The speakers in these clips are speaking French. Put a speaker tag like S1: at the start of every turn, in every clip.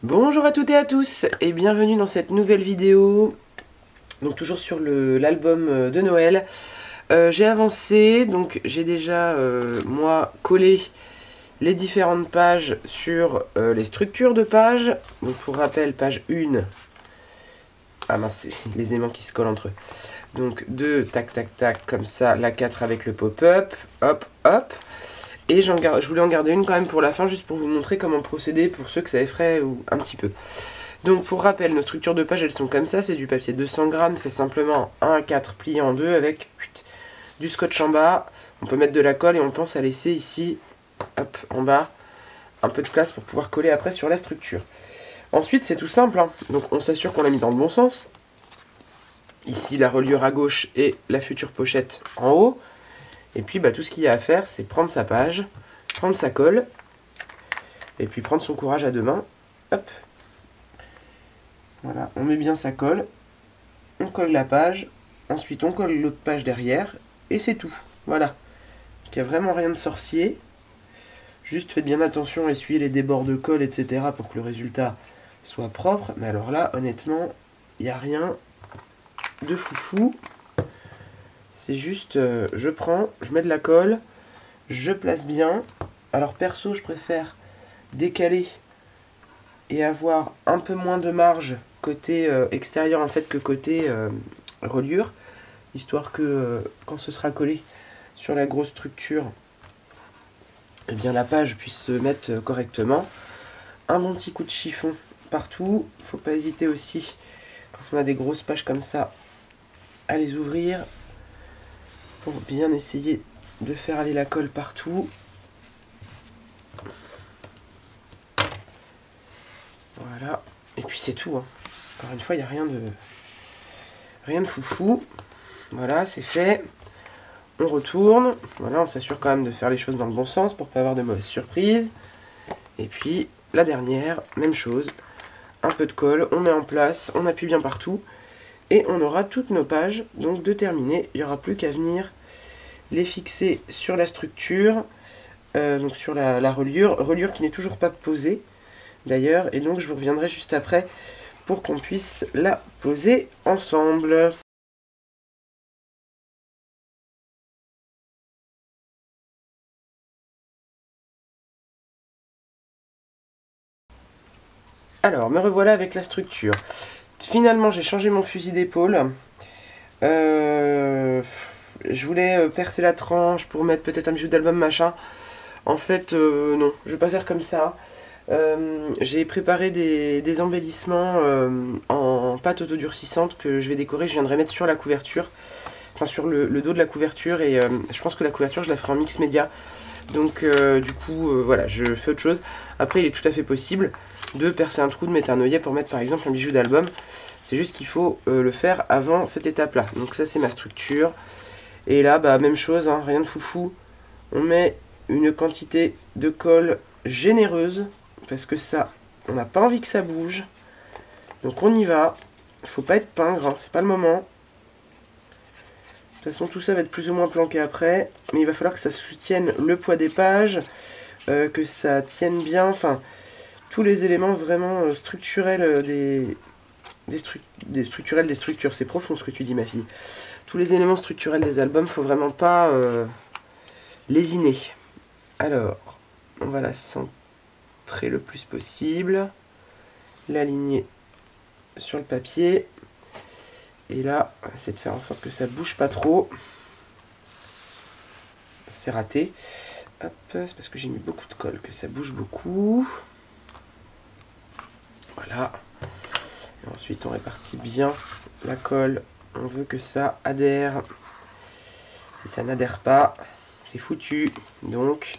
S1: Bonjour à toutes et à tous et bienvenue dans cette nouvelle vidéo, donc toujours sur l'album de Noël. J'ai avancé, donc j'ai déjà moi collé les différentes pages sur les structures de pages. Donc pour rappel, page 1, ah mince, c'est les aimants qui se collent entre eux. Donc 2, tac tac tac, comme ça, la 4 avec le pop-up, hop hop. Et je voulais en garder une quand même pour la fin, juste pour vous montrer comment procéder pour ceux que ça effraie ou un petit peu. Donc pour rappel, nos structures de page elles sont comme ça, c'est du papier 200 grammes, c'est simplement 1 à 4 plié en deux avec du scotch en bas. On peut mettre de la colle et on pense à laisser ici, hop, en bas, un peu de place pour pouvoir coller après sur la structure. Ensuite c'est tout simple, hein. Donc on s'assure qu'on l'a mis dans le bon sens. Ici la reliure à gauche et la future pochette en haut. Et puis tout ce qu'il y a à faire, c'est prendre sa page, prendre sa colle, et puis prendre son courage à deux mains. Hop. Voilà, on met bien sa colle, on colle la page, ensuite on colle l'autre page derrière, et c'est tout. Voilà. Il n'y a vraiment rien de sorcier. Juste faites bien attention à essuyer les débords de colle, etc. pour que le résultat soit propre. Mais alors là, honnêtement, il n'y a rien de foufou. C'est juste, je prends, je mets de la colle, je place bien. Alors perso, je préfère décaler et avoir un peu moins de marge côté extérieur en fait que côté reliure, histoire que quand ce sera collé sur la grosse structure, eh bien la page puisse se mettre correctement. Un bon petit coup de chiffon partout. Faut pas hésiter aussi, quand on a des grosses pages comme ça, à les ouvrir pour bien essayer de faire aller la colle partout. Voilà, et puis c'est tout, hein. Encore une fois, il n'y a rien de foufou. Voilà, c'est fait. On retourne. Voilà, on s'assure quand même de faire les choses dans le bon sens pour pas avoir de mauvaises surprises. Et puis, la dernière, même chose. Un peu de colle, on met en place, on appuie bien partout. Et on aura toutes nos pages donc de terminées. Il n'y aura plus qu'à venir les fixer sur la structure, donc sur la reliure qui n'est toujours pas posée d'ailleurs. Et donc je vous reviendrai juste après pour qu'on puisse la poser ensemble. Alors, me revoilà avec la structure. Finalement, j'ai changé mon fusil d'épaule. Je voulais percer la tranche pour mettre peut-être un bijou d'album machin. En fait, non, je vais pas faire comme ça. J'ai préparé des embellissements en pâte autodurcissante que je vais décorer. Je viendrai mettre sur la couverture, enfin sur le dos de la couverture. Et je pense que la couverture, je la ferai en mix média. Donc du coup, voilà, je fais autre chose. Après, il est tout à fait possible de percer un trou, de mettre un œillet pour mettre par exemple un bijou d'album. C'est juste qu'il faut le faire avant cette étape-là. Donc ça, c'est ma structure. Et là, même chose, hein, rien de foufou. On met une quantité de colle généreuse, parce que ça, on n'a pas envie que ça bouge. Donc on y va. Il faut pas être pingre, hein, c'est pas le moment. De toute façon, tout ça va être plus ou moins planqué après. Mais il va falloir que ça soutienne le poids des pages, que ça tienne bien, enfin, tous les éléments vraiment structurels des structures. C'est profond ce que tu dis, ma fille. Tous les éléments structurels des albums, faut vraiment pas lésiner. Alors, on va la centrer le plus possible, l'aligner sur le papier. Et là, on va essayer de faire en sorte que ça bouge pas trop. C'est raté. Hop, c'est parce que j'ai mis beaucoup de colle que ça bouge beaucoup. Voilà. Et ensuite, on répartit bien la colle. On veut que ça adhère. Si ça n'adhère pas, c'est foutu. Donc,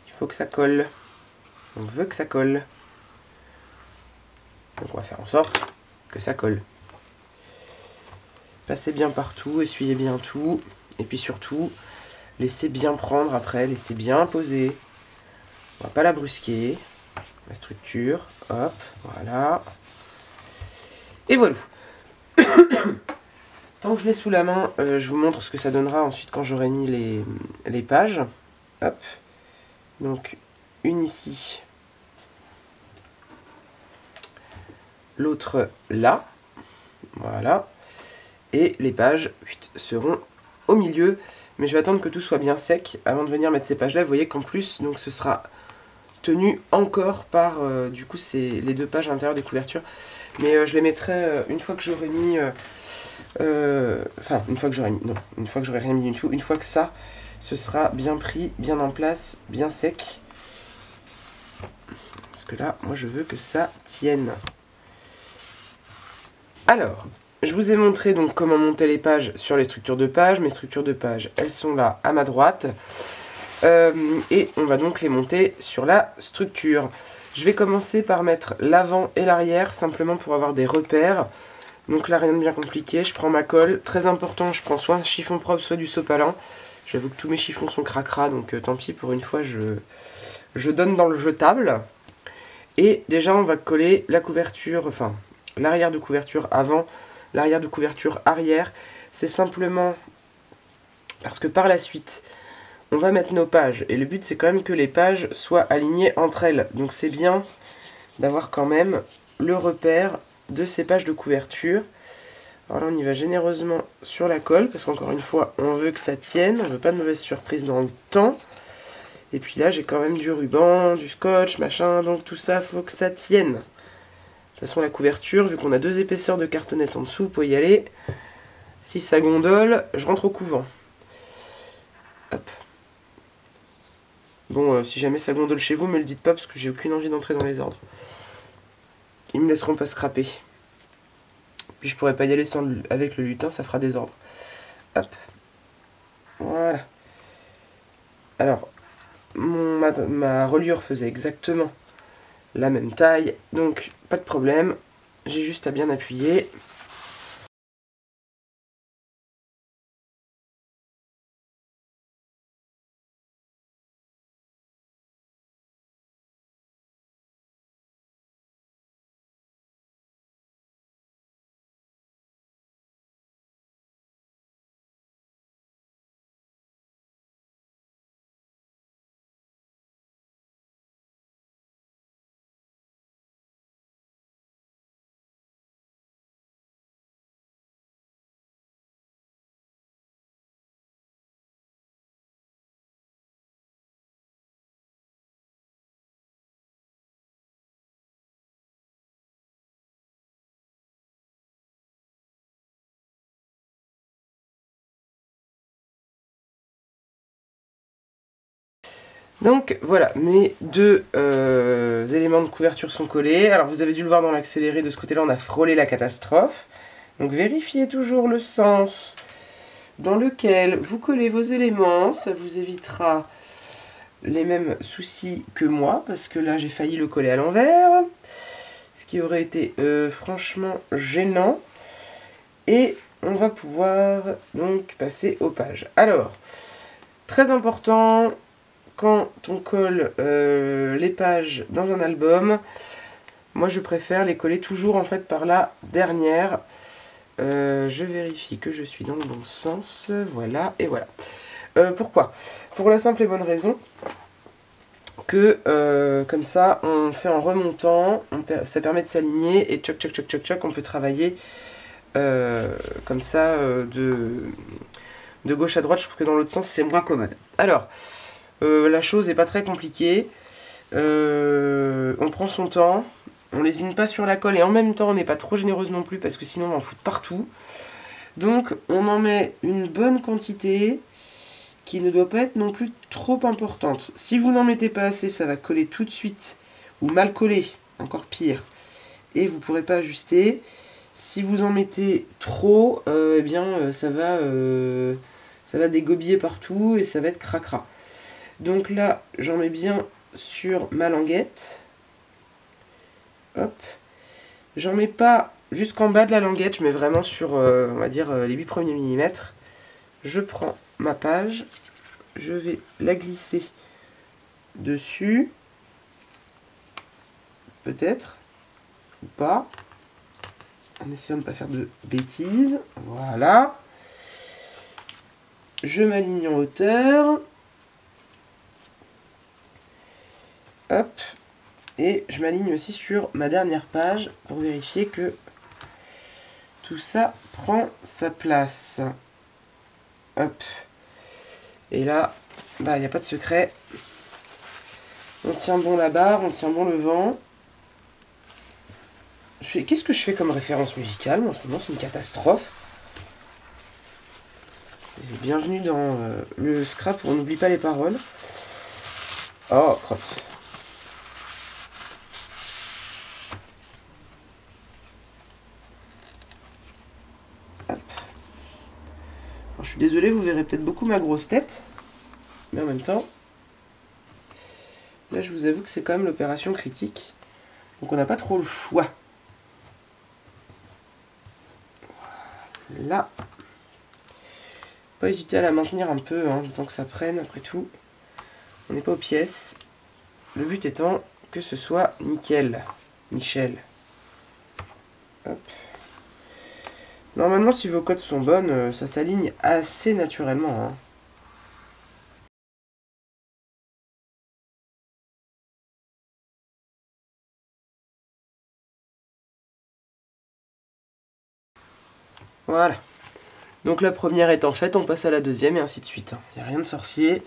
S1: il faut que ça colle. On veut que ça colle. Donc, on va faire en sorte que ça colle. Passez bien partout, essuyez bien tout. Et puis surtout, laissez bien prendre après, laissez bien poser. On va pas la brusquer. La structure, hop, voilà. Et voilà. Tant que je l'ai sous la main, je vous montre ce que ça donnera ensuite quand j'aurai mis les pages. Hop. Donc, une ici. l'autre là. Voilà. Et les pages seront au milieu. Mais je vais attendre que tout soit bien sec avant de venir mettre ces pages là. Vous voyez qu'en plus, donc ce sera tenu encore par du coup c'est les deux pages à l'intérieur des couvertures. Mais je les mettrai une fois que j'aurai mis... enfin, une fois que j'aurai mis... Non, une fois que j'aurai rien mis du tout. Une fois que ça, ce sera bien pris, bien en place, bien sec. Parce que là, moi je veux que ça tienne. Alors, je vous ai montré donc comment monter les pages sur les structures de pages. Mes structures de pages, elles sont là à ma droite. Et on va donc les monter sur la structure. Je vais commencer par mettre l'avant et l'arrière, simplement pour avoir des repères. Donc là, rien de bien compliqué. Je prends ma colle. Très important, je prends soit un chiffon propre, soit du sopalin. J'avoue que tous mes chiffons sont cracra, donc tant pis, pour une fois, je donne dans le jetable. Et déjà, on va coller la couverture, enfin, l'arrière de couverture avant, l'arrière de couverture arrière. C'est simplement parce que par la suite, on va mettre nos pages. Et le but, c'est quand même que les pages soient alignées entre elles. Donc c'est bien d'avoir quand même le repère de ces pages de couverture. Alors là, on y va généreusement sur la colle, parce qu'encore une fois, on veut que ça tienne. On ne veut pas de mauvaise surprise dans le temps. Et puis là, j'ai quand même du ruban, du scotch, machin. Donc tout ça, faut que ça tienne. De toute façon, la couverture, vu qu'on a 2 épaisseurs de cartonnette en dessous, vous pouvez y aller. Si ça gondole, je rentre au couvent. Hop. Bon, si jamais ça gondole chez vous, me le dites pas, parce que j'ai aucune envie d'entrer dans les ordres. Ils me laisseront pas scraper. Puis je pourrais pas y aller sans avec le lutin, ça fera des ordres. Hop. Voilà. Alors, ma reliure faisait exactement la même taille, donc pas de problème. J'ai juste à bien appuyer. Donc voilà, mes 2 éléments de couverture sont collés. Alors vous avez dû le voir dans l'accéléré, de ce côté-là on a frôlé la catastrophe. Donc vérifiez toujours le sens dans lequel vous collez vos éléments, ça vous évitera les mêmes soucis que moi, parce que là j'ai failli le coller à l'envers, ce qui aurait été franchement gênant. Et on va pouvoir donc passer aux pages. Alors, très important, quand on colle les pages dans un album, moi je préfère les coller toujours en fait par la dernière. Je vérifie que je suis dans le bon sens, voilà, et voilà. Pourquoi? Pour la simple et bonne raison que comme ça on fait en remontant, ça permet de s'aligner et tchoc tchoc tchoc tchoc tchoc, on peut travailler comme ça de gauche à droite. Je trouve que dans l'autre sens c'est moins commode. Alors, la chose n'est pas très compliquée. On prend son temps, on lésine pas sur la colle et en même temps on n'est pas trop généreuse non plus parce que sinon on va en foutre partout. Donc on en met une bonne quantité qui ne doit pas être non plus trop importante. Si vous n'en mettez pas assez, ça va coller tout de suite ou mal coller, encore pire, et vous ne pourrez pas ajuster. Si vous en mettez trop, eh bien ça va dégobiller partout et ça va être cracra. Donc là, j'en mets bien sur ma languette. Hop. J'en mets pas jusqu'en bas de la languette, je mets vraiment sur, on va dire, les 8 premiers millimètres. Je prends ma page, je vais la glisser dessus. Peut-être, ou pas. En essayant de ne pas faire de bêtises. Voilà. Je m'aligne en hauteur. Hop. Et je m'aligne aussi sur ma dernière page pour vérifier que tout ça prend sa place. Hop. Et là, bah, il n'y a pas de secret. On tient bon la barre, on tient bon le vent. Qu'est-ce que je fais comme référence musicale? En ce moment, c'est une catastrophe. Bienvenue dans le scrap où on n'oublie pas les paroles. Oh, crotte. Hop. Alors, je suis désolé, vous verrez peut-être beaucoup ma grosse tête. Mais en même temps, là, je vous avoue que c'est quand même l'opération critique. Donc, on n'a pas trop le choix. Là. Pas hésiter à la maintenir un peu, hein, le temps que ça prenne, après tout. On n'est pas aux pièces. Le but étant que ce soit nickel. Michel. Hop. Normalement, si vos codes sont bonnes, ça s'aligne assez naturellement. Hein. Voilà. Donc la première étant faite, on passe à la deuxième et ainsi de suite. Il n'y a rien de sorcier.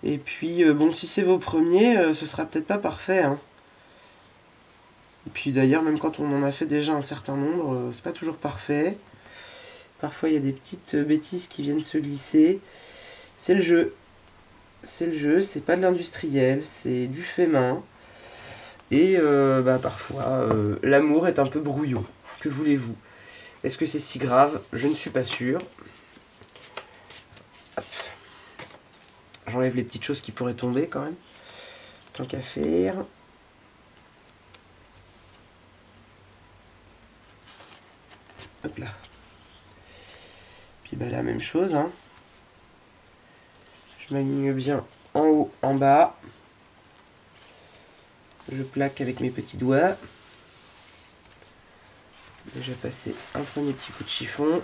S1: Et puis, bon, si c'est vos premiers, ce sera peut-être pas parfait. Hein. Et puis d'ailleurs, même quand on en a fait déjà un certain nombre, c'est pas toujours parfait. Parfois, il y a des petites bêtises qui viennent se glisser. C'est le jeu. C'est le jeu, c'est pas de l'industriel, c'est du fait main. Et bah, parfois, l'amour est un peu brouillon. Que voulez-vous? Est-ce que c'est si grave? Je ne suis pas sûr. J'enlève les petites choses qui pourraient tomber quand même. Tant qu'à faire. Hop là. Puis bah la même chose. Hein. Je m'aligne bien en haut, en bas. Je plaque avec mes petits doigts. Déjà passé un premier petit coup de chiffon.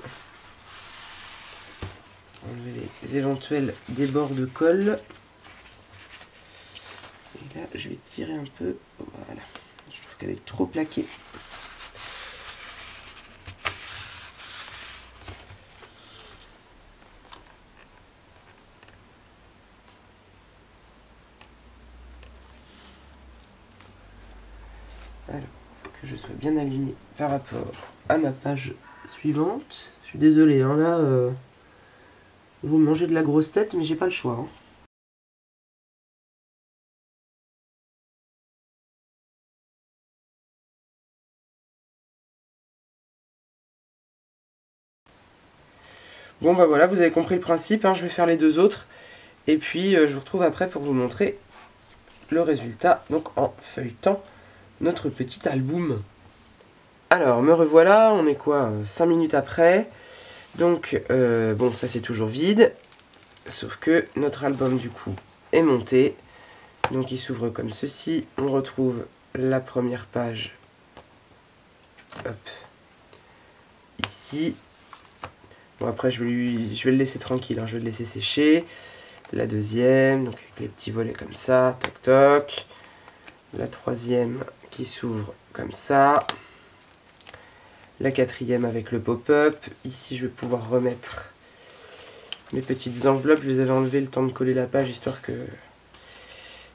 S1: Enlever les éventuels débords de colle. Et là, je vais tirer un peu. Voilà. Je trouve qu'elle est trop plaquée. Alors, que je sois bien aligné par rapport à ma page suivante. Je suis désolé, hein, là, vous me mangez de la grosse tête, mais j'ai pas le choix. Hein. Bon bah voilà, vous avez compris le principe, hein, je vais faire les deux autres. Et puis je vous retrouve après pour vous montrer le résultat, donc en feuilletant notre petit album. Alors, me revoilà, on est quoi 5 minutes après. Donc, bon, ça c'est toujours vide. Sauf que notre album, du coup, est monté. Donc, il s'ouvre comme ceci. On retrouve la première page. Hop. Ici. Bon, après, je vais le laisser tranquille. Hein, je vais le laisser sécher. La deuxième, donc avec les petits volets comme ça. Toc, toc. La troisième qui s'ouvre comme ça. La quatrième avec le pop-up. Ici, je vais pouvoir remettre mes petites enveloppes. Je les avais enlevées le temps de coller la page, histoire que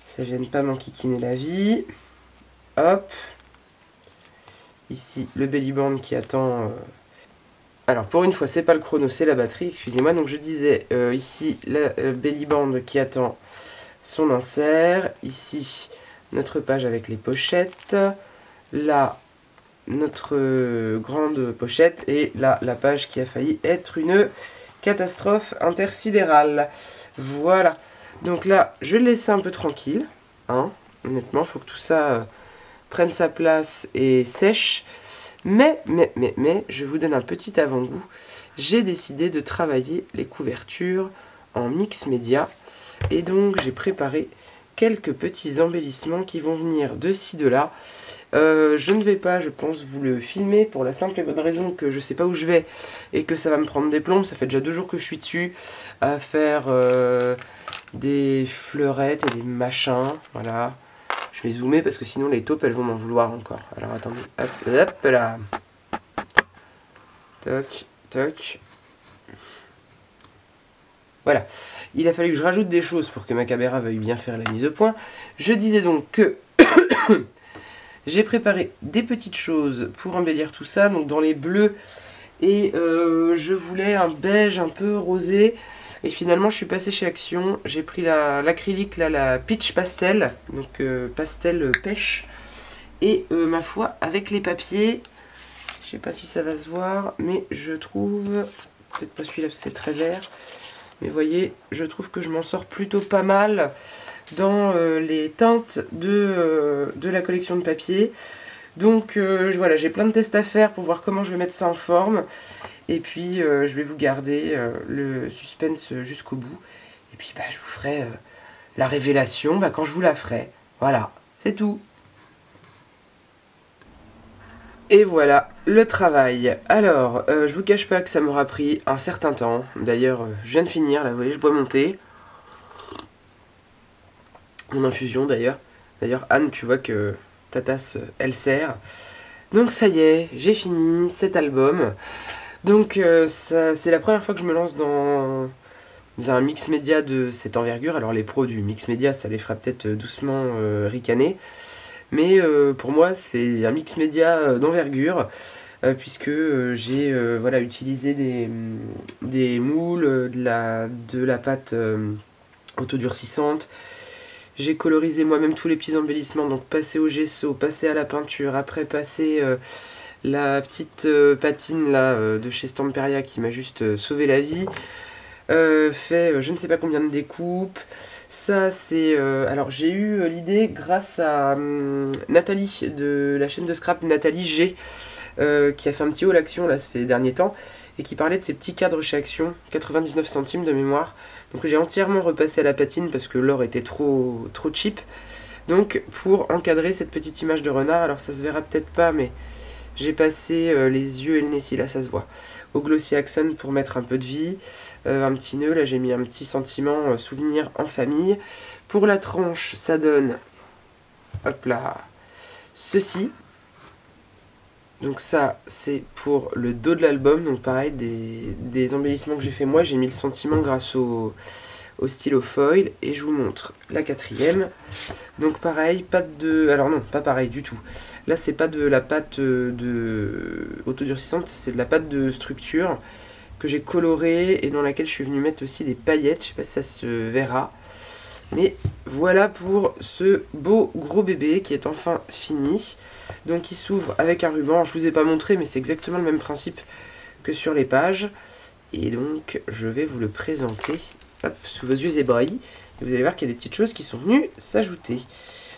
S1: ça ne vienne pas m'enquiquiner la vie. Hop. Ici, le belly band qui attend... Alors, pour une fois, c'est pas le chrono, c'est la batterie, excusez-moi. Donc, je disais, ici, le belly band qui attend son insert. Ici, notre page avec les pochettes. Là, notre grande pochette. Et là, la page qui a failli être une catastrophe intersidérale. Voilà. Donc là, je vais le laisser un peu tranquille. Hein. Honnêtement, il faut que tout ça prenne sa place et sèche. Mais, je vous donne un petit avant-goût. J'ai décidé de travailler les couvertures en mix média. Et donc, j'ai préparé quelques petits embellissements qui vont venir de ci, de là. Je ne vais pas, je pense, vous le filmer pour la simple et bonne raison que je ne sais pas où je vais et que ça va me prendre des plombes. Ça fait déjà 2 jours que je suis dessus à faire des fleurettes et des machins. Voilà. Je vais zoomer parce que sinon les taupes elles vont m'en vouloir encore. Alors attendez, hop, hop là. Toc, toc. Voilà, il a fallu que je rajoute des choses pour que ma caméra veuille bien faire la mise au point. Je disais donc que j'ai préparé des petites choses pour embellir tout ça, donc dans les bleus, et je voulais un beige un peu rosé, et finalement je suis passée chez Action, j'ai pris l'acrylique, là, la Peach Pastel, donc pastel pêche, et ma foi, avec les papiers, je sais pas si ça va se voir, mais je trouve, peut-être pas celui-là parce que c'est très vert, mais voyez, je trouve que je m'en sors plutôt pas mal dans les teintes de la collection de papier. Donc voilà, j'ai plein de tests à faire pour voir comment je vais mettre ça en forme. Et puis je vais vous garder le suspense jusqu'au bout. Et puis bah, je vous ferai la révélation quand je vous la ferai. Voilà, c'est tout. Et voilà le travail. Alors, je vous cache pas que ça m'aura pris un certain temps. D'ailleurs, je viens de finir, là, vous voyez, je bois mon thé. Mon infusion, d'ailleurs. D'ailleurs, Anne, tu vois que ta tasse, elle sert. Donc, ça y est, j'ai fini cet album. Donc, c'est la première fois que je me lance dans un mix média de cette envergure. Alors, les pros du mix média, ça les fera peut-être doucement ricaner. Mais pour moi, c'est un mix média d'envergure, puisque j'ai voilà, utilisé des moules, de la pâte autodurcissante. J'ai colorisé moi-même tous les petits embellissements, donc passé au gesso, passé à la peinture, après passé la petite patine là, de chez Stamperia qui m'a juste sauvé la vie. Fait je ne sais pas combien de découpes. Ça c'est... alors j'ai eu l'idée grâce à Nathalie de la chaîne de scrap Nathalie G, qui a fait un petit haul Action là ces derniers temps et qui parlait de ces petits cadres chez Action, 99 centimes de mémoire. Donc j'ai entièrement repassé à la patine parce que l'or était trop cheap. Donc pour encadrer cette petite image de renard, alors ça se verra peut-être pas mais j'ai passé les yeux et le nez, si là ça se voit, au Glossy Accent pour mettre un peu de vie. Un petit nœud, là j'ai mis un petit sentiment souvenir en famille. Pour la tranche, ça donne, hop là, ceci. Donc ça, c'est pour le dos de l'album. Donc pareil, des embellissements que j'ai fait moi. J'ai mis le sentiment grâce au stylo foil. Et je vous montre la quatrième. Donc pareil, pâte de... Alors non, pas pareil du tout. Là, c'est pas de la pâte autodurcissante, c'est de la pâte de structure que j'ai colorée et dans laquelle je suis venu mettre aussi des paillettes. Je sais pas si ça se verra. Mais voilà pour ce beau gros bébé qui est enfin fini. Donc il s'ouvre avec un ruban. Alors, je vous ai pas montré mais c'est exactement le même principe que sur les pages. Et donc je vais vous le présenter hop, sous vos yeux ébahis. Et vous allez voir qu'il y a des petites choses qui sont venues s'ajouter.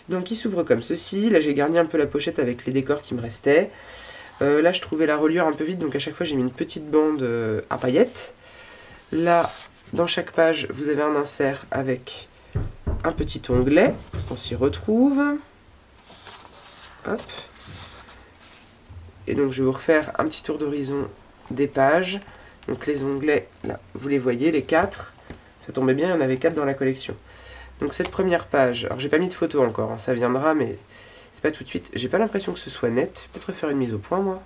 S1: Donc il s'ouvre comme ceci. Là j'ai garni un peu la pochette avec les décors qui me restaient. Là je trouvais la reliure un peu vide, donc à chaque fois j'ai mis une petite bande à paillettes. Là, dans chaque page, vous avez un insert avec un petit onglet. On s'y retrouve. Hop. Et donc je vais vous refaire un petit tour d'horizon des pages. Donc les onglets, là, vous les voyez, les 4. Ça tombait bien, il y en avait 4 dans la collection. Donc cette première page, alors j'ai pas mis de photo encore, hein, ça viendra, mais c'est pas tout de suite. J'ai pas l'impression que ce soit net. Peut-être refaire une mise au point, moi.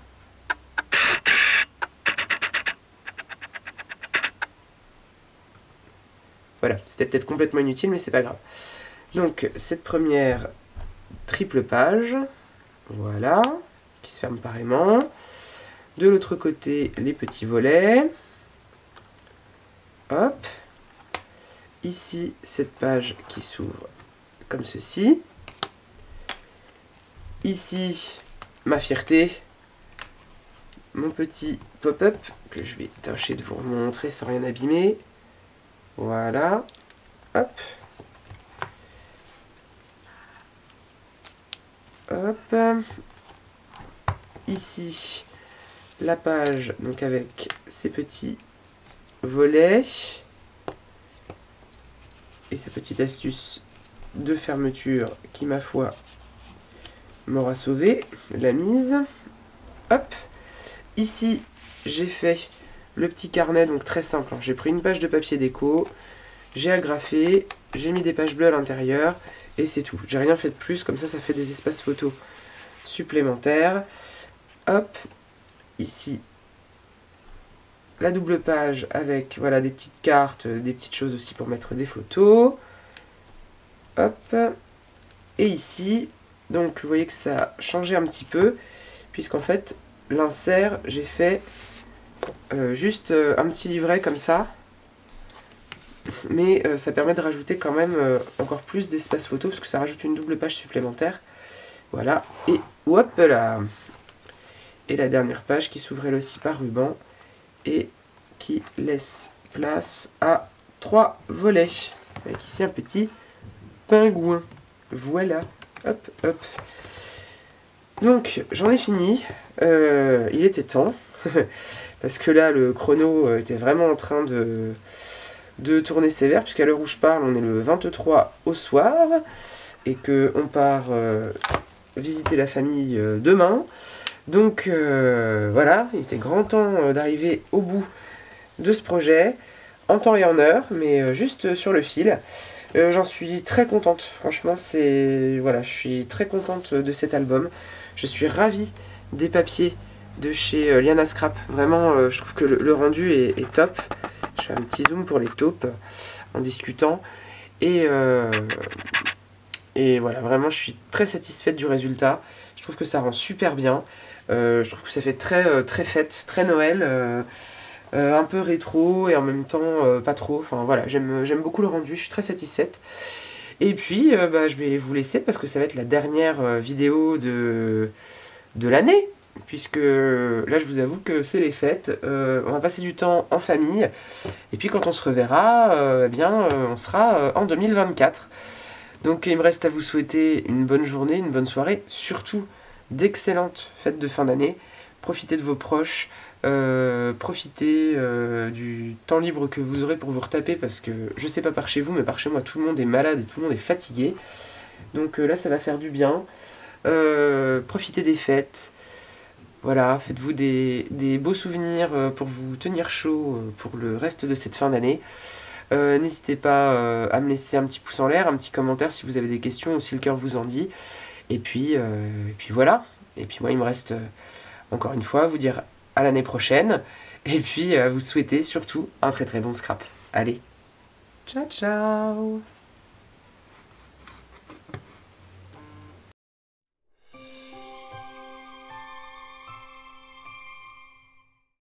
S1: Voilà, c'était peut-être complètement inutile, mais c'est pas grave. Donc cette première triple page, voilà, qui se ferme pareillement. De l'autre côté, les petits volets. Hop. Ici, cette page qui s'ouvre comme ceci. Ici, ma fierté, mon petit pop-up que je vais tâcher de vous montrer sans rien abîmer. Voilà. Hop. Hop. Ici, la page donc avec ces petits volets. Et sa petite astuce de fermeture qui, ma foi, m'aura sauvé la mise. Hop. Ici, j'ai fait le petit carnet, donc très simple. J'ai pris une page de papier déco, j'ai agrafé, j'ai mis des pages bleues à l'intérieur, Et c'est tout. J'ai rien fait de plus, comme ça fait des espaces photos supplémentaires. Hop, ici, la double page avec voilà, des petites cartes, des petites choses aussi pour mettre des photos. Hop, et ici, donc vous voyez que ça a changé un petit peu, puisqu'en fait, l'insert, j'ai fait juste un petit livret comme ça. Mais ça permet de rajouter quand même encore plus d'espace photo, parce que ça rajoute une double page supplémentaire. Voilà, et hop là. Et la dernière page qui s'ouvre elle aussi par ruban, et qui laisse place à 3 volets. Avec ici un petit pingouin. Voilà, hop, hop. Donc, j'en ai fini. Il était temps. Parce que là, le chrono était vraiment en train de tourner sévère, puisqu'à l'heure où je parle, on est le 23 au soir, et qu'on part visiter la famille demain. Donc voilà, il était grand temps d'arriver au bout de ce projet, en temps et en heure, mais juste sur le fil. J'en suis très contente, franchement, voilà, je suis très contente de cet album. Je suis ravie des papiers de chez Liana Scrap. Vraiment, je trouve que le rendu est top. Je fais un petit zoom pour les taupes en discutant. Et voilà, vraiment, je suis très satisfaite du résultat. Je trouve que ça rend super bien. Je trouve que ça fait très fête, très Noël. Un peu rétro et en même temps pas trop. Enfin voilà, j'aime beaucoup le rendu, je suis très satisfaite. Et puis, je vais vous laisser parce que ça va être la dernière vidéo de l'année. Puisque là, je vous avoue que c'est les fêtes. On va passer du temps en famille. Et puis, quand on se reverra, on sera en 2024. Donc, il me reste à vous souhaiter une bonne journée, une bonne soirée. Surtout, d'excellentes fêtes de fin d'année. Profitez de vos proches. Profitez du temps libre que vous aurez pour vous retaper, parce que je sais pas par chez vous, mais par chez moi tout le monde est malade et tout le monde est fatigué, donc là ça va faire du bien. Profitez des fêtes, voilà, faites-vous des beaux souvenirs pour vous tenir chaud pour le reste de cette fin d'année. N'hésitez pas à me laisser un petit pouce en l'air, un petit commentaire si vous avez des questions ou si le cœur vous en dit, et puis voilà, et puis moi il me reste encore une fois à vous dire à l'année prochaine, et puis vous souhaiter surtout un très bon scrap. Allez, ciao ciao.